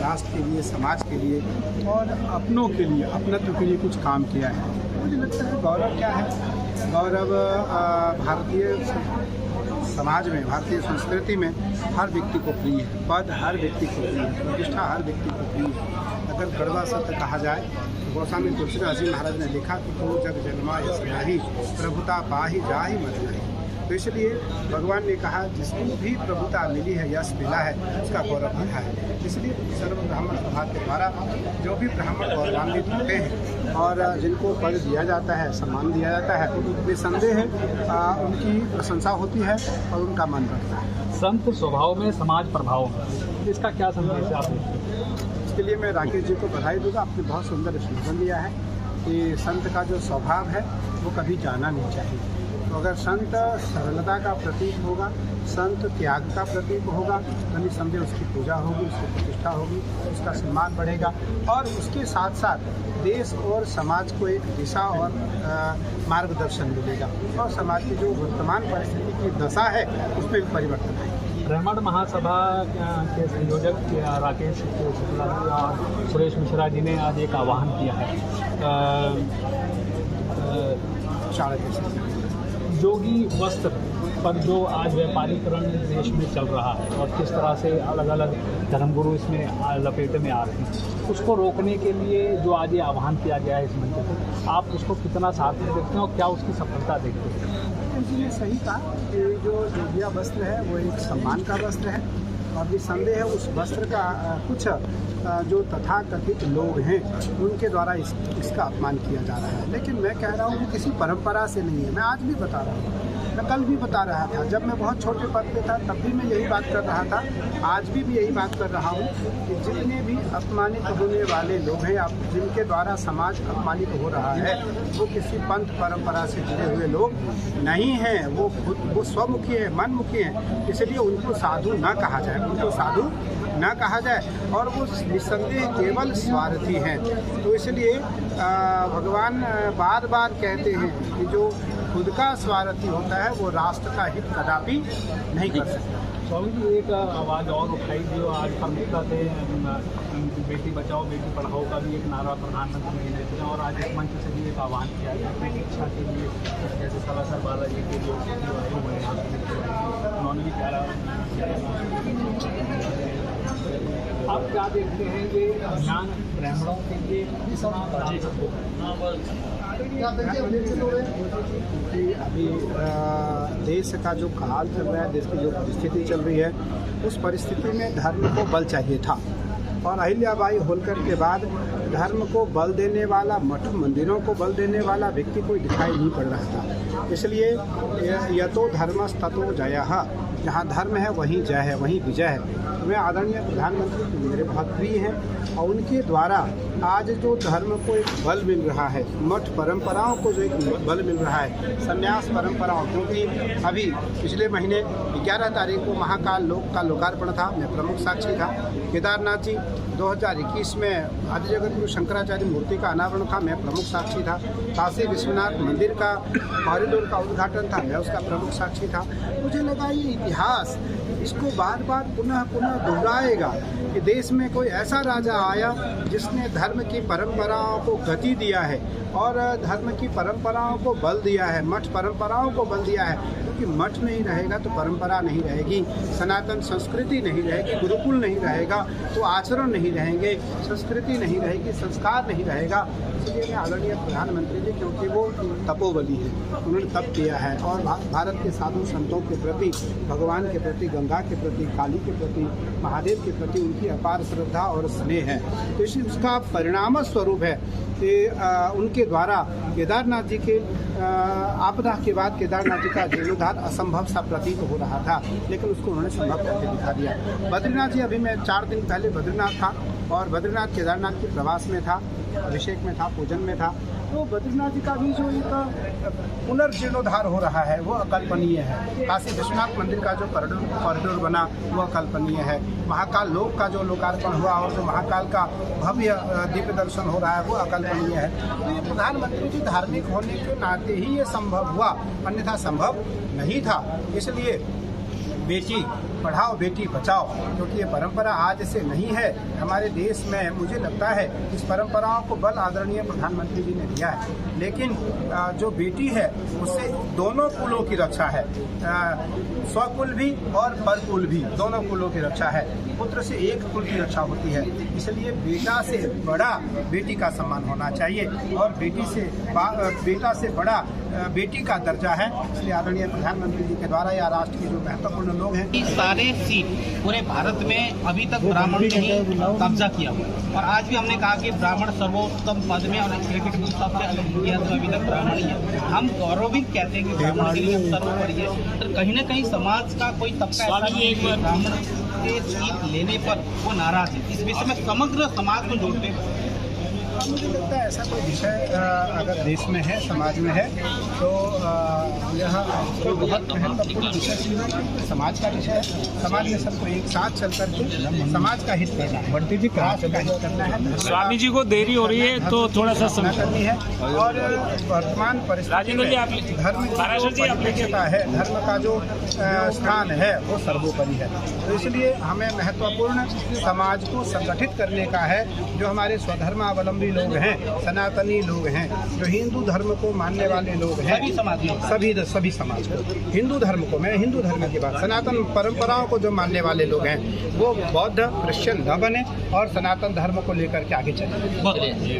राष्ट्र के लिए, समाज के लिए और अपनों के लिए, अपनत्व के लिए कुछ काम किया है। मुझे लगता है गौरव क्या है? गौरव भारतीय समाज में, भारतीय संस्कृति में हर व्यक्ति को प्रिय है, पद हर व्यक्ति को प्रिय है, प्रतिष्ठा हर व्यक्ति को प्रिय है। अगर कड़वा सत्य कहा जाए तो गोस्वामी तुलसीदास जी महाराज ने लिखा कि तो जग जन्मा यस नाही, प्रभुता पाहि जाहि मत नहीं। तो इसलिए भगवान ने कहा जिसको भी प्रभुता मिली है, यश मिला है, उसका गौरव बढ़ा है। इसलिए सर्व ब्राह्मण सभा के द्वारा जो भी ब्राह्मण गौरवान्वित होते हैं और जिनको पद दिया जाता है, सम्मान दिया जाता है, निसंदेह उनकी प्रशंसा होती है और उनका मन बढ़ता है। संत स्वभाव में, समाज प्रभाव में, इसका क्या संदेश है आप? इसके लिए मैं राकेश जी को बधाई दूँगा। आपने बहुत सुंदर स्लोगन दिया है कि संत का जो स्वभाव है वो कभी जाना नहीं चाहिए। तो अगर संत सरलता का प्रतीक होगा, संत त्याग का प्रतीक होगा, तो निसंदेह उसकी पूजा होगी, उसकी प्रतिष्ठा होगी, उसका सम्मान बढ़ेगा और उसके साथ साथ देश और समाज को एक दिशा और मार्गदर्शन मिलेगा और समाज की जो वर्तमान परिस्थिति की दशा है उसमें भी परिवर्तन आएगा। ब्राह्मण महासभा के संयोजक राकेश शुक्ला जी और सुरेश मिश्रा जी ने आज एक आह्वान किया है जोगी वस्त्र पर, जो आज व्यापारीकरण देश में चल रहा है और किस तरह से अलग अलग धर्मगुरु इसमें लपेटे में आ रहे हैं, उसको रोकने के लिए जो आज ये आह्वान किया गया है इस मंच पर, आप उसको कितना सार्थक देखते हैं और क्या उसकी सफलता देखते हैं? इसलिए सही कहा कि जो जोगिया वस्त्र है वो एक सम्मान का वस्त्र है और निसंदेह है उस वस्त्र का कुछ जो तथाकथित लोग हैं उनके द्वारा इसका अपमान किया जा रहा है। लेकिन मैं कह रहा हूँ कि किसी परंपरा से नहीं है। मैं आज भी बता रहा हूँ, मैं कल भी बता रहा था, जब मैं बहुत छोटे पद पे था तब भी मैं यही बात कर रहा था, आज भी यही बात कर रहा हूँ कि जितने भी अपमानित होने वाले लोग हैं, जिनके द्वारा समाज अपमानित हो रहा है, वो किसी पंथ परंपरा से जुड़े हुए लोग नहीं हैं। वो स्वमुखी है, मनमुखी हैं। इसलिए उनको साधु न कहा जाए, उनको साधु न कहा जाए और वो निसंदेह केवल स्वार्थी हैं। तो इसलिए भगवान बार बार कहते हैं कि जो खुद का स्वार्थी होता है वो राष्ट्र का हित कदापि नहीं कर सकता। स्वामी जी, एक आवाज़ और उठाई जो आज अमेरिका से बेटी बचाओ बेटी पढ़ाओ का भी एक नारा प्रधानमंत्री ने देते हैं और आज इस मंच से भी एक आह्वान किया है बेटी शिक्षा के लिए, जैसे सलासर बालाजी के जो आए हुए हैं उन्होंने भी कहा। आप क्या देखते हैं ये अभियान ब्राह्मणों के लिए अभी देश का जो काल चल रहा है, देश की जो परिस्थिति चल रही है, उस परिस्थिति में धर्म को बल चाहिए था और अहिल्याबाई होलकर के बाद धर्म को बल देने वाला, मठ मंदिरों को बल देने वाला व्यक्ति कोई दिखाई नहीं पड़ रहा था। इसलिए यतो धर्मस्ततो जयः, जहाँ धर्म है वहीं जय है, वहीं विजय है। मैं आदरणीय प्रधानमंत्री मेरे बहुत प्रिय हैं और उनके द्वारा आज जो धर्म को एक बल मिल रहा है, मठ परंपराओं को जो एक बल मिल रहा है, संन्यास परंपराओं, क्योंकि अभी पिछले महीने 11 तारीख को महाकाल लोक का लोकार्पण था, मैं प्रमुख साक्षी था। केदारनाथ जी 2021 में आदि जगत गुरु शंकराचार्य मूर्ति का अनावरण था, मैं प्रमुख साक्षी था। काशी विश्वनाथ मंदिर का कॉरिडोर का उद्घाटन था, मैं उसका प्रमुख साक्षी था। मुझे लगा ये इतिहास इसको बार बार पुनः दोहराएगा कि देश में कोई ऐसा राजा आया जिसने धर्म की परंपराओं को गति दिया है और धर्म की परंपराओं को बल दिया है, मठ परंपराओं को बल दिया है। क्योंकि मठ नहीं रहेगा तो परंपरा नहीं रहेगी, सनातन संस्कृति नहीं रहेगी, गुरुकुल नहीं रहेगा तो आचरण नहीं रहेंगे, संस्कृति नहीं रहेगी, संस्कार नहीं रहेगा। इसलिए मैं आदरणीय प्रधानमंत्री जी, क्योंकि वो तपोबली है, उन्होंने तप किया है और भारत के साधु संतों के प्रति, भगवान के प्रति, गंगा के प्रति, काली के प्रति, महादेव के प्रति उनकी अपार श्रद्धा और स्नेह है। तो इसी उसका परिणाम स्वरूप है कि उनके द्वारा केदारनाथ जी के आपदा के बाद केदारनाथ जी का जीर्णोद्धार असंभव सा प्रतीत हो रहा था, लेकिन उसको उन्होंने संभव करके दिखा दिया। बद्रीनाथ जी, अभी मैं 4 दिन पहले बद्रीनाथ था और बद्रीनाथ केदारनाथ के प्रवास में था, अभिषेक में था, पूजन में था। तो बद्रीनाथ जी का भी जो एक पुनर्जीर्णोद्धार हो रहा है वो अकल्पनीय है। काशी विश्वनाथ मंदिर का जो कॉरिडोर बना वो अकल्पनीय है। महाकाल लोक का जो लोकार्पण हुआ और जो महाकाल का भव्य दिव्य दर्शन हो रहा है वो अकल्पनीय है। तो ये प्रधानमंत्री जी धार्मिक होने के नाते ही ये संभव हुआ, अन्यथा संभव नहीं था। इसलिए बेटी पढ़ाओ बेटी बचाओ, क्योंकि ये परंपरा आज से नहीं है हमारे देश में। मुझे लगता है इस परंपराओं को बल आदरणीय प्रधानमंत्री जी ने दिया है, लेकिन जो बेटी है उससे दोनों कुलों की रक्षा है, स्वकुल भी और परकुल भी, दोनों कुलों की रक्षा है। पुत्र से एक कुल की रक्षा होती है, इसलिए बेटा से बड़ा बेटी का सम्मान होना चाहिए और बेटा से बड़ा बेटी का दर्जा है। इसलिए आदरणीय प्रधानमंत्री जी के द्वारा या राष्ट्र के जो महत्वपूर्ण लोग हैं, सारे सीट पूरे भारत में अभी तक ब्राह्मण ने ही कब्जा किया हुआ है और आज भी हमने कहा कि ब्राह्मण सर्वोत्तम पद में और सबसे अलग किया तो अभी तक ब्राह्मण ही है। हम गौरवित कहते हैं कि ब्राह्मण के लिए सर्वोपरि है, तो कहीं न कहीं समाज का कोई तबका ऐसा नहीं है कि ब्राह्मण के सीट लेने पर वो नाराज है। इस विषय में समग्र समाज को जोड़ते हैं। मुझे लगता है ऐसा कोई विषय अगर देश में है, समाज में है, तो यह कोई बहुत महत्वपूर्ण विषय समाज का विषय है। समाज में सबको एक साथ चल करके समाज का हित करना है, राष्ट्र का हित करना है। स्वामी जी को देरी हो रही है तो थोड़ा सा करनी है और वर्तमान परिस्थिति में धर्म की परिप्रेक्ष्यता है, धर्म का जो स्थान है वो सर्वोपरि है। तो इसलिए हमें महत्वपूर्ण समाज को संगठित करने का है। जो हमारे स्वधर्मावलंबी लोग हैं, सनातनी लोग हैं, जो हिंदू धर्म को मानने वाले लोग हैं, सभी समाज को, हिंदू धर्म को, मैं हिंदू धर्म की बात, सनातन परंपराओं को जो मानने वाले लोग हैं वो बौद्ध क्रिश्चियन न बने और सनातन धर्म को लेकर के आगे चले।